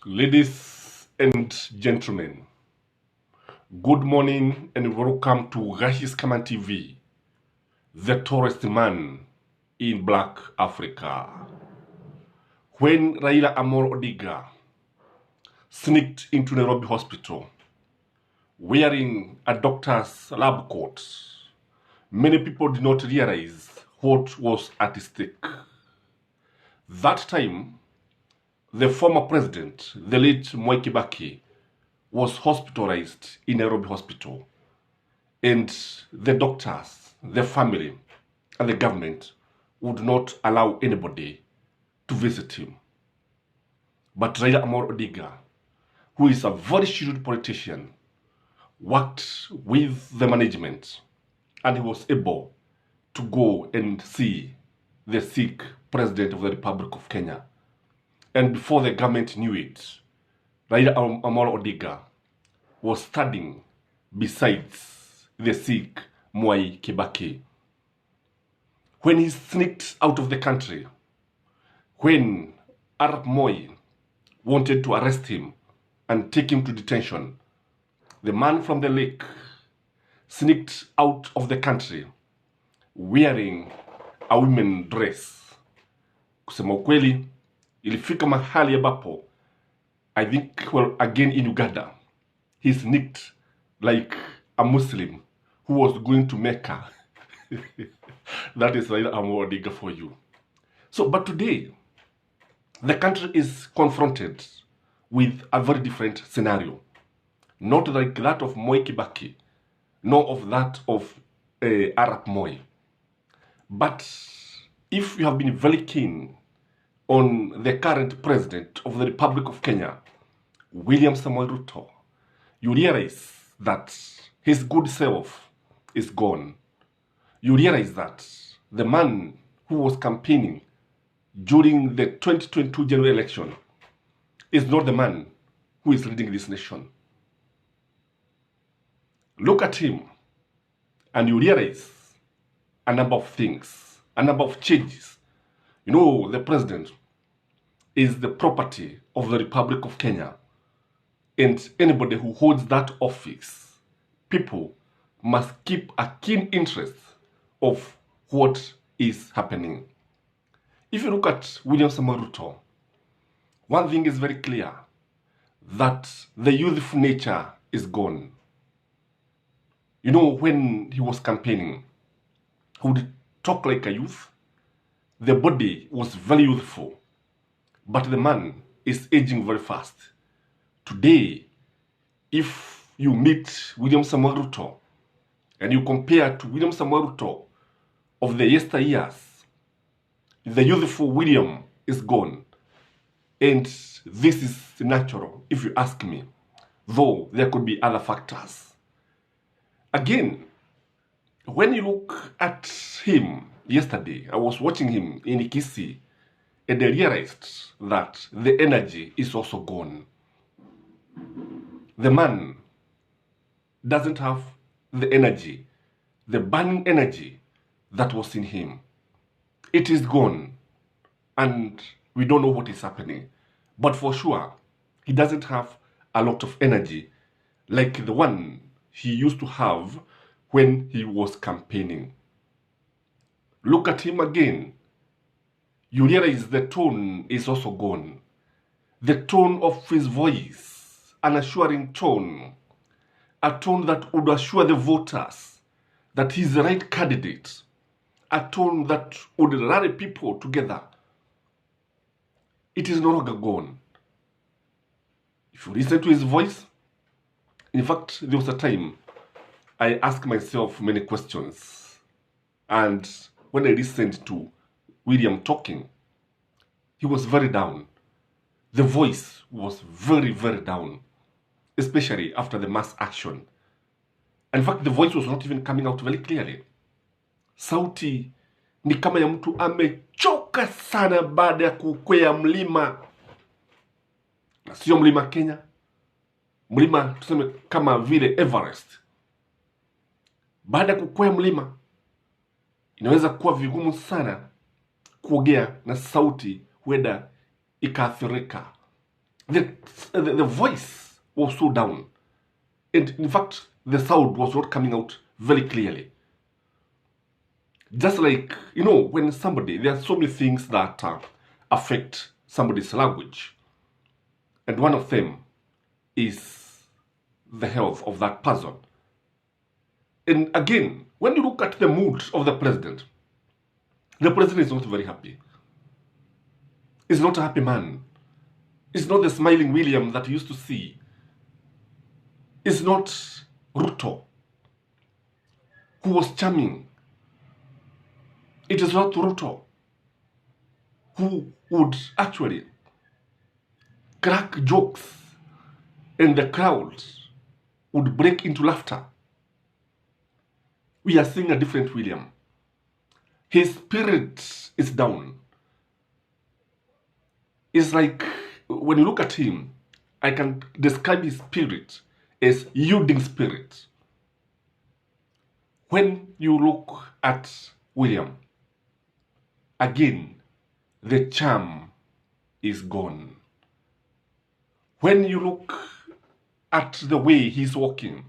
Ladies and gentlemen, good morning and welcome to Skyman TV, the tallest man in Black Africa. When Raila Amolo Odinga sneaked into Nairobi hospital wearing a doctor's lab coat, many people did not realize what was at stake. That time, the former president, the late Kibaki, was hospitalized in Nairobi hospital, and the doctors, the family, and the government would not allow anybody to visit him. But Raila Amolo Odinga, who is a very shrewd politician, worked with the management, and he was able to go and see the sick president of the Republic of Kenya. And before the government knew it, Raila Amolo Odinga was standing besides the sick Mwai Kibaki. When he sneaked out of the country, when Arap Moi wanted to arrest him and take him to detention, the man from the lake sneaked out of the country wearing a women dress. Kusema ukweli, ilifika mahali ambapo, I think, well, again in Uganda, he sneaked like a Muslim who was going to Mecca. That is Raila Amolo Odinga for you. So, but today, the country is confronted with a very different scenario. Not like that of Mwai Kibaki, nor of that of Arap Moi. But if you have been very keen on the current president of the Republic of Kenya, Ruto, you realize that his good self is gone. You realize that the man who was campaigning during the 2022 general election is not the man who is leading this nation. Look at him and you realize a number of things, a number of changes. You know, the president is the property of the Republic of Kenya. And anybody who holds that office, people must keep a keen interest of what is happening. If you look at Ruto, one thing is very clear, that the youthful nature is gone. You know, when he was campaigning, he would talk like a youth. The body was very youthful, but the man is aging very fast. Today, if you meet Ruto and you compare to Ruto of the yesteryears, the youthful William is gone. And this is natural, if you ask me, though there could be other factors. Again, when you look at him yesterday, I was watching him in Kisii, and I realized that the energy is also gone. The man doesn't have the energy, the burning energy that was in him. It is gone, and we don't know what is happening. But for sure, he doesn't have a lot of energy like the one he used to have when he was campaigning. Look at him again. You realize the tone is also gone. The tone of his voice, an assuring tone, a tone that would assure the voters that he's the right candidate, a tone that would rally people together. It is no longer gone. If you listen to his voice, in fact, there was a time I asked myself many questions. And when I listened to William talking, he was very down. The voice was very, very down, especially after the mass action. In fact, the voice was not even coming out very clearly. Sauti ni kama ya mtu amechoka sana baada ya kukwea mlima. Na sio mlima Kenya. Mlima tuseme kama vile Everest. Baada ya kukwea mlima, inaweza kuwa vigumu sana kuongea na sauti huenda ikaathirika. The voice was so down. And in fact, the sound was not coming out very clearly. Just like, when somebody, there are so many things that affect somebody's language. And one of them is the health of that person. And again, when you look at the mood of the president is not very happy. He's not a happy man. It's not the smiling William that you used to see. It's not Ruto, who was charming. It is not Ruto, who would actually crack jokes and the crowd would break into laughter. We are seeing a different William. His spirit is down. It's like, when you look at him, I can describe his spirit as yielding spirit. When you look at William, again, the charm is gone. When you look at the way he's walking,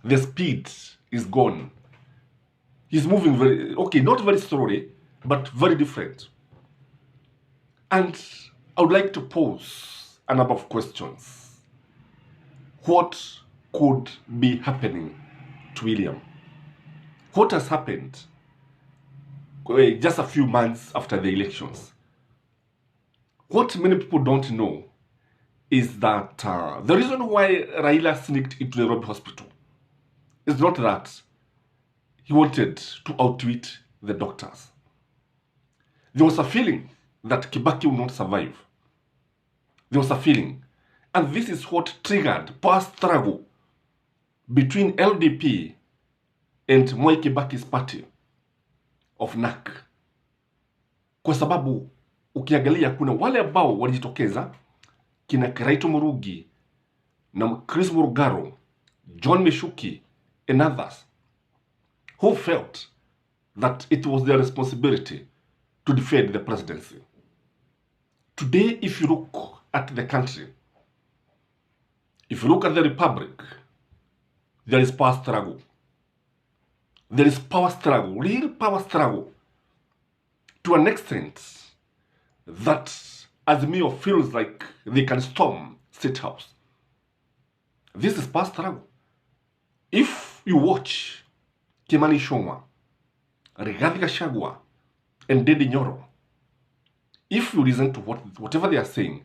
the speed is gone. He's moving not very slowly, but very different. And I would like to pose a number of questions. What could be happening to William? What has happened just a few months after the elections? What many people don't know is that the reason why Raila sneaked into the Nairobi hospital is not that he wanted to outwit the doctors. There was a feeling that Kibaki would not survive. There was a feeling. And this is what triggered power struggle between LDP and Mwai Kibaki's party of NAK. Kwa sababu ukiangalia kuna wale ambao walijitokeza kina Kiraito Murugi na Chris Murugaro, John Mishuki and others who felt that it was their responsibility to defend the presidency. Today, if you look at the country, if you look at the republic, there is power struggle. There is power struggle, real power struggle, to an extent that Azimio feels like they can storm State House. This is power struggle. If you watch Kimani Ichung'wah, Rigathi Gachagua, and Ndindi Nyoro, if you listen to whatever they are saying,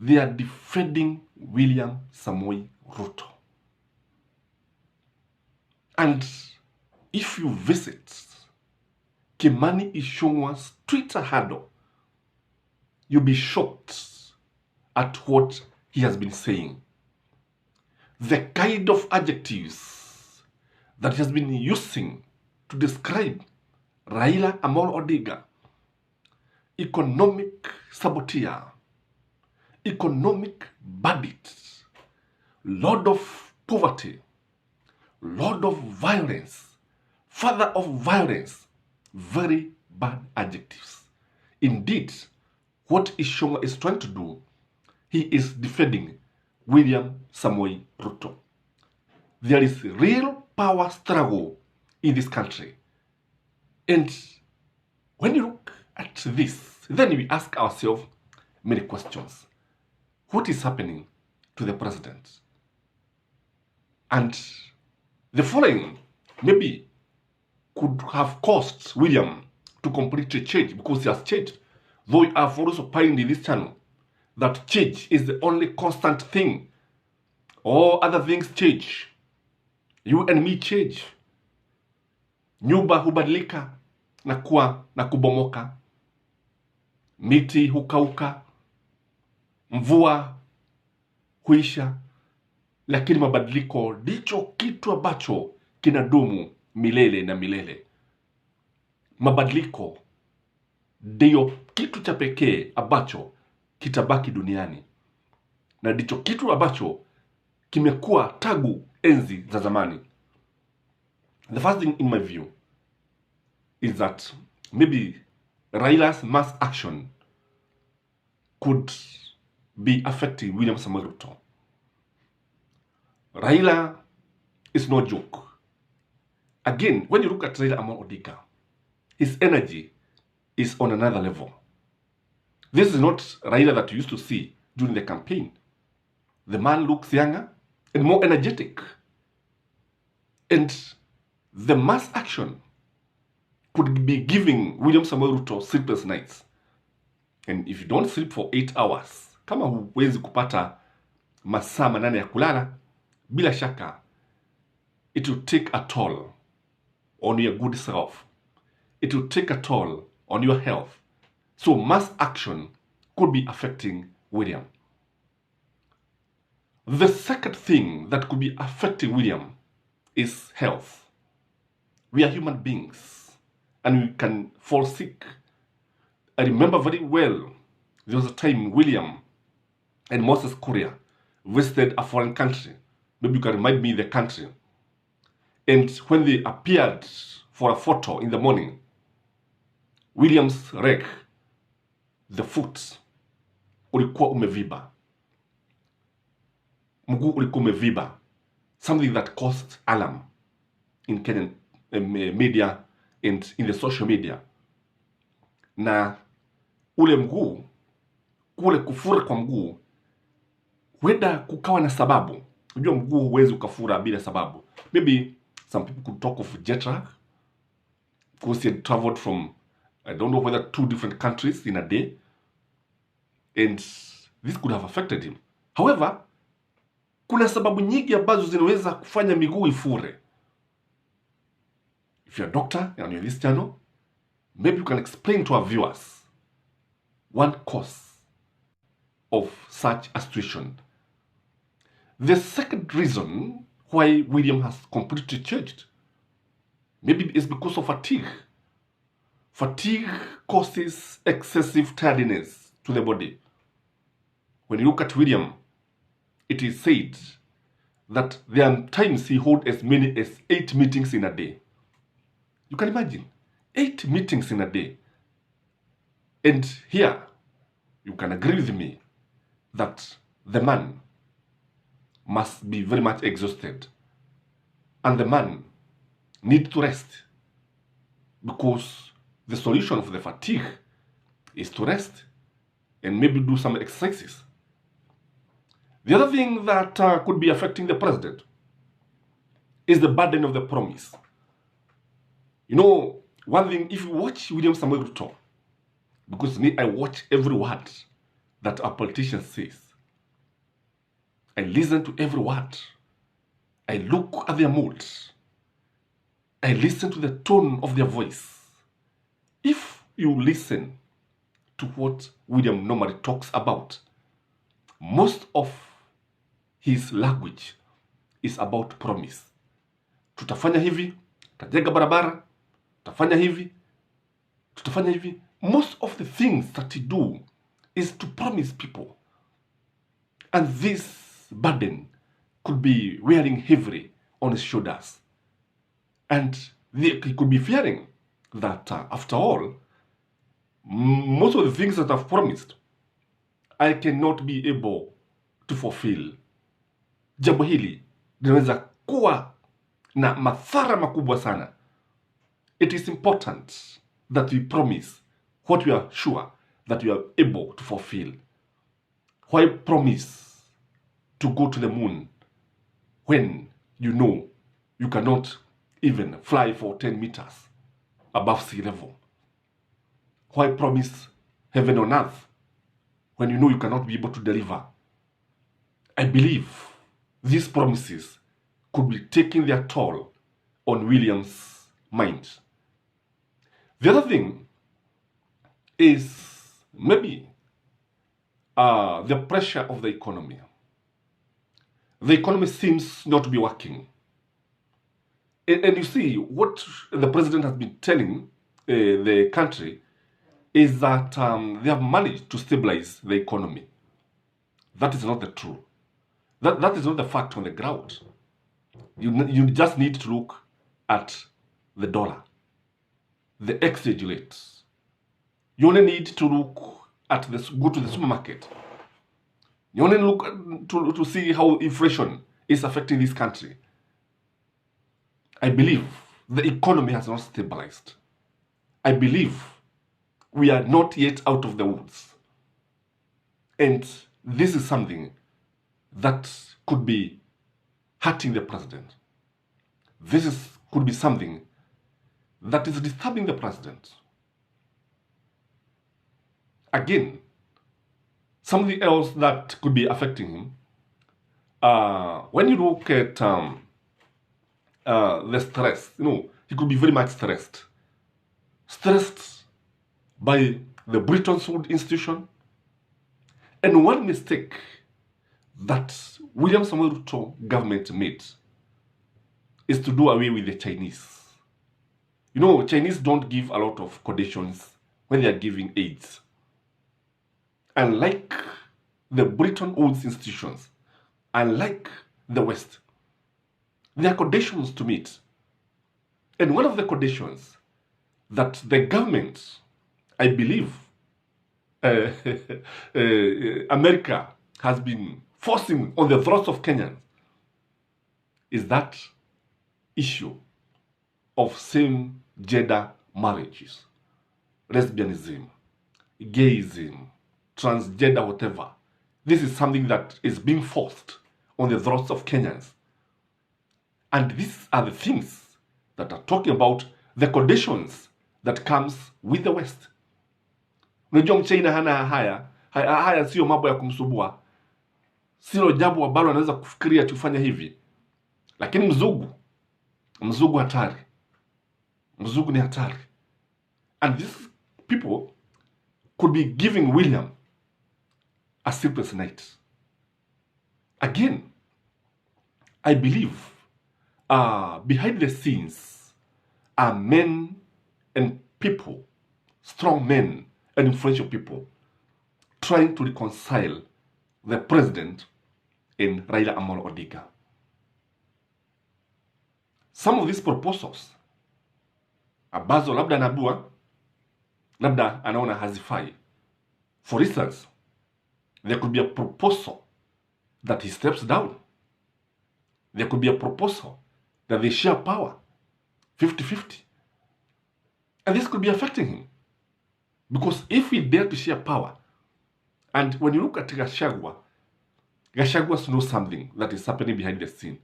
they are defending William Samoei Ruto. And if you visit Kimani Ichung'wah's Twitter handle, you'll be shocked at what he has been saying. The kind of adjectives that he has been using to describe Raila Amolo Odinga: economic saboteur, economic bandit, lord of poverty, lord of violence, father of violence. Very bad adjectives. Indeed, what Ichung'wah is trying to do, he is defending William Samoei Ruto. There is real power struggle in this country. And when you look at this, then we ask ourselves many questions. What is happening to the president? And the following maybe could have caused William to completely change, because he has changed. Though I have also opined in this channel that change is the only constant thing. All other things change. You and me change. Nyumba hubadilika na kuwa na kubomoka. Miti hukauka. Mvua huisha. Lakini mabadiliko ndicho kitu ambacho kinadumu milele na milele. Mabadiliko ndio kitu cha pekee ambacho kitabaki duniani. Na ndicho kitu ambacho kimekuwa tangu enzi za zamani. The first thing in my view is that maybe Raila's mass action could be affecting William Samoei Ruto. Raila is no joke. Again, when you look at Raila Amolo Odinga, his energy is on another level. This is not Raila that you used to see during the campaign. The man looks younger and more energetic. And the mass action could be giving William Samoei Ruto sleepless nights. And if you don't sleep for 8 hours, kama huwezi kupata masaa manane ya kulala, bila shaka, it will take a toll on your good self. It will take a toll on your health. So mass action could be affecting William. The second thing that could be affecting William is health. We are human beings and we can fall sick. I remember very well, there was a time William and Moses Kuria visited a foreign country. Maybe you can remind me the country. And when they appeared for a photo in the morning, William's leg, the foot, ulikuwa umeviba. Mguu ulikuwa umeviba. Something that caused alarm in Kenyan media and in the social media. Na ule mguu, kule kufura kwa mguu, weda kukawa na sababu. Unajua mguu huwezi ukafura bila sababu. Maybe some people could talk of jet lag, because he had traveled from, I don't know whether 2 different countries in a day, and this could have affected him. However, kuna sababu nyingi ambazo zinaweza kufanya miguu ifure. If you're a doctor and you're on this channel, maybe you can explain to our viewers one cause of such a situation. The second reason why William has completely changed, maybe it's because of fatigue. Fatigue causes excessive tiredness to the body. When you look at William, it is said that there are times he holds as many as 8 meetings in a day. You can imagine, 8 meetings in a day. And here, you can agree with me that the man must be very much exhausted. And the man needs to rest, because the solution of the fatigue is to rest and maybe do some exercises. The other thing that could be affecting the president is the burden of the promise. You know, one thing, if you watch William Samoei Ruto, because me, I watch every word that a politician says. I listen to every word. I look at their moods. I listen to the tone of their voice. If you listen to what William normally talks about, most of his language is about promise. Tutafanya hivi, tutajenga barabara, tutafanya hivi, tutafanya hivi. Most of the things that he do is to promise people. And this burden could be wearing heavily on his shoulders. And he could be fearing that after all, most of the things that I've promised, I cannot be able to fulfill. Jambo hili linaweza kuwa na madhara makubwa sana. It is important that we promise what we are sure that we are able to fulfill. Why promise to go to the moon when you know you cannot even fly for 10 meters above sea level? Why promise heaven on earth when you know you cannot be able to deliver? I believe these promises could be taking their toll on William's mind. The other thing is maybe the pressure of the economy. The economy seems not to be working. And you see, what the president has been telling the country is that they have managed to stabilize the economy. That is not the truth. That is not the fact on the ground. You just need to look at the dollar, the exchange rates. You only need to look at go to the supermarket. You only look to see how inflation is affecting this country. I believe the economy has not stabilized. I believe we are not yet out of the woods. And this is something that could be hurting the president. Could be something that is disturbing the president. Again, something else that could be affecting him, when you look at the stress, he could be very much stressed. Stressed by the Bretton Woods institution. And one mistake that William Samuel Ruto government made is to do away with the Chinese. Chinese don't give a lot of conditions when they are giving aids. Unlike the Bretton Woods institutions, unlike the West, there are conditions to meet. And one of the conditions that the government, I believe, America has been forcing on the throats of Kenyans is that issue of same-gender marriages, lesbianism, gayism, transgender, whatever. This is something that is being forced on the throats of Kenyans. And these are the things that are talking about the conditions that comes with the West. Unajua Mchina hana haya sio mambo ya kumsubua. Sio jambo ambalo anaweza kufikiria tufanya hivi. Lakini mzungu hatari. Mzungu ni hatari. And these people could be giving William a sleepless night. Again, I believe behind the scenes are men and people, strong men and influential people, trying to reconcile the president and Raila Amolo Odinga. Some of these proposals, ambazo labda anabua, labda anaona hazifai. For instance, there could be a proposal that he steps down. There could be a proposal that they share power 50-50. And this could be affecting him. Because if he dare to share power, and when you look at Gachagua knows something that is happening behind the scene.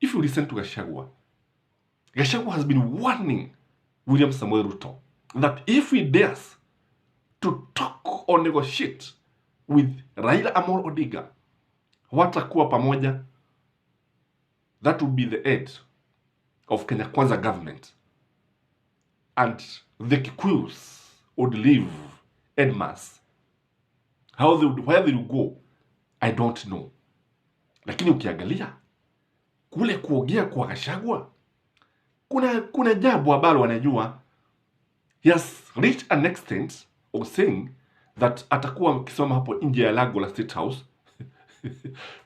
If you listen to Gachagua has been warning William Samuel Ruto that if he dares to talk or negotiate with Raila Amolo Odinga, watakuwa pamoja, that would be the end of Kenya Kwanza government. And the Kikuyus would live en masse. Where they would go, I don't know. Lakini ukiangalia kule kuogea kwa Gachagua, kuna jambo ambalo wanajua. He has reached an extent of saying that atakuwa akisoma hapo nje ya lango la State House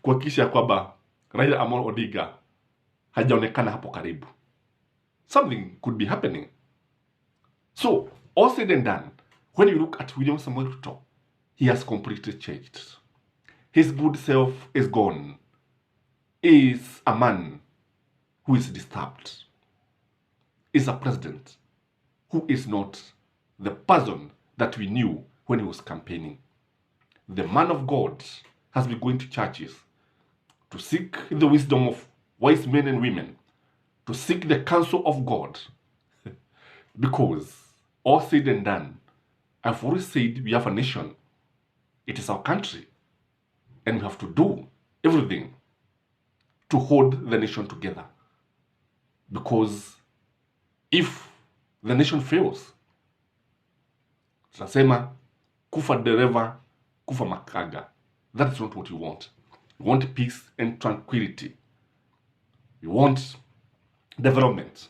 kuhakikisha kwamba Raila Amolo Odinga hajaonekana hapo karibu. Something could be happening. So, all said and done, when you look at William Samuel Ruto, he has completely changed. His good self is gone. He is a man who is disturbed. He is a president who is not the person that we knew when he was campaigning. The man of God has been going to churches to seek the wisdom of wise men and women, to seek the counsel of God. Because all said and done, I've always said we have a nation. It is our country. And we have to do everything to hold the nation together. Because if the nation fails, tunasema kufa dereva, kufa makaga. That is not what we want. We want peace and tranquility. We want development.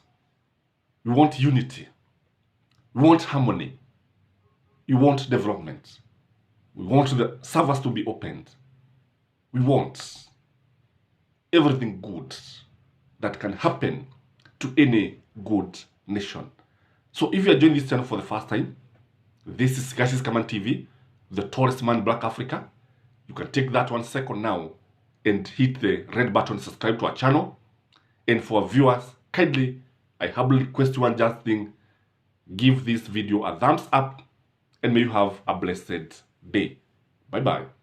We want unity. We want harmony. We want development. We want the servers to be opened. We want everything good that can happen to any good nation. So if you are joining this channel for the first time, this is Skyman TV, the tallest man in Black Africa. you can take that 1 second now and hit the red button, subscribe to our channel. And for viewers, kindly, I humbly request you one just thing, give this video a thumbs up, and may you have a blessed day. Bye-bye.